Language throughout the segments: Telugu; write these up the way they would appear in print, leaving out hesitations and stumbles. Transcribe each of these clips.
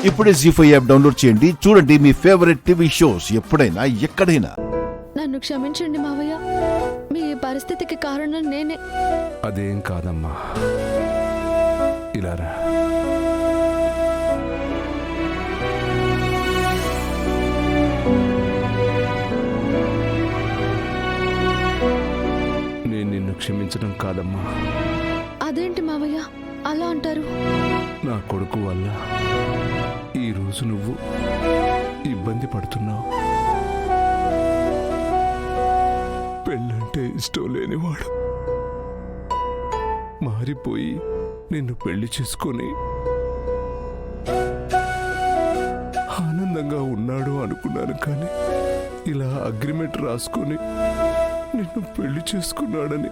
ఇప్పుడే జీ5 యాప్ డౌన్లోడ్ చేయండి. చూడండి మీ ఫేవరెట్ టీవీ షోస్ ఎప్పుడైనా ఎక్కడైనా. నన్ను క్షమించండి మావయ్య, మీ పరిస్థితికి కారణం నేనే. అదేం కాదమ్మా, ఇలా రా. నేను నిన్ను క్షమించడం కాదమ్మా. అదేంటి మావయ్య అలా అంటారు? నా కొడుకు వల్ల ఈరోజు నువ్వు ఇబ్బంది పడుతున్నావు. పెళ్ళంటే ఇష్టం లేనివాడు మారిపోయి నిన్ను పెళ్లి చేసుకొని ఆనందంగా ఉన్నాడు అనుకున్నాను, కానీ ఇలా అగ్రిమెంట్ రాసుకొని నిన్ను పెళ్లి చేసుకున్నాడని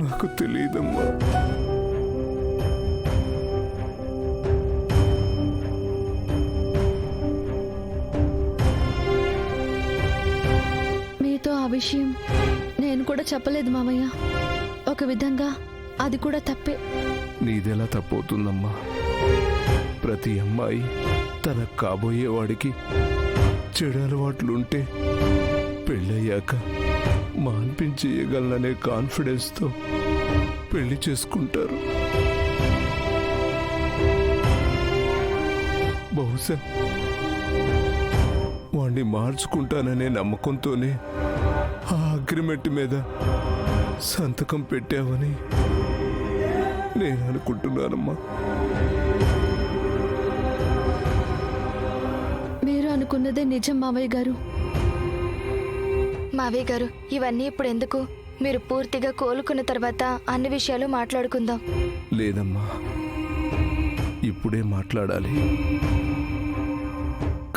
నాకు తెలియదమ్మా. మీతో ఆ విషయం నేను కూడా చెప్పలేదు మావయ్య. ఒక విధంగా అది కూడా తప్పే. నీదెలా తప్పవుతుందమ్మా? ప్రతి అమ్మాయి తన కాబోయేవాడికి చెడు అలవాట్లుంటే పెళ్ళయ్యాక మాన్పించేయగలననే కాన్ఫిడెన్స్తో పెళ్లి చేసుకుంటారు. బహుశా వాణ్ణి మార్చుకుంటాననే నమ్మకంతోనే ఆ అగ్రిమెంట్ మీద సంతకం పెట్టావని నేను అనుకుంటున్నానమ్మా. మీరు అనుకున్నదే నిజం మావయ్య గారు. మావయ్య గారు, ఇవన్నీ ఇప్పుడు ఎందుకు? మీరు పూర్తిగా కోలుకున్న తర్వాత అన్ని విషయాలు మాట్లాడుకుందాం. లేదమ్మా, ఇప్పుడే మాట్లాడాలి.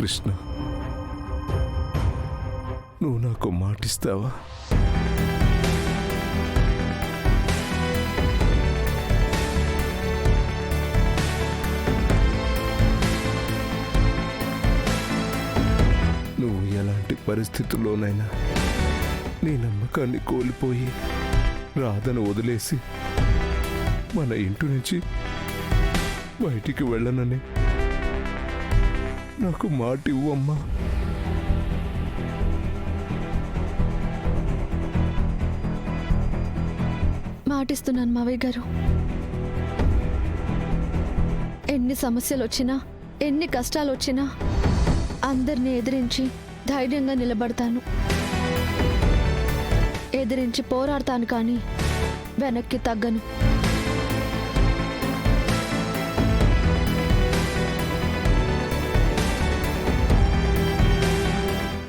కృష్ణ, నువ్వు నాకు మాటిస్తావా? నువ్వు ఎలాంటి పరిస్థితుల్లోనైనా నీ నమ్మకాన్ని కోల్పోయి రాధను వదిలేసి మన ఇంటి నుంచి బయటికి వెళ్ళనని నాకు మాట ఇవ్వు అమ్మా. మాటిస్తున్నాను మావయ్య గారు. ఎన్ని సమస్యలు వచ్చినా, ఎన్ని కష్టాలు వచ్చినా అందరినీ ఎదిరించి ధైర్యంగా నిలబడతాను. ఎదిరించి పోరాడతాను, కానీ వెనక్కి తగ్గను.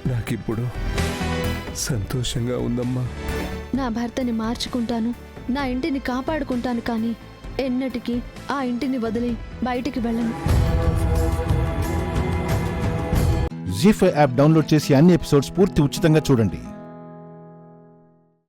నాకిప్పుడు సంతోషంగా ఉందమ్మా. నా భర్తని మార్చుకుంటాను, నా ఇంటిని కాపాడుకుంటాను, కానీ ఎన్నటికీ ఆ ఇంటిని వదిలి బయటికి వెళ్ళను. జీ5 యాప్ డౌన్లోడ్ చేసి అన్ని ఎపిసోడ్స్ పూర్తి ఉచితంగా చూడండి.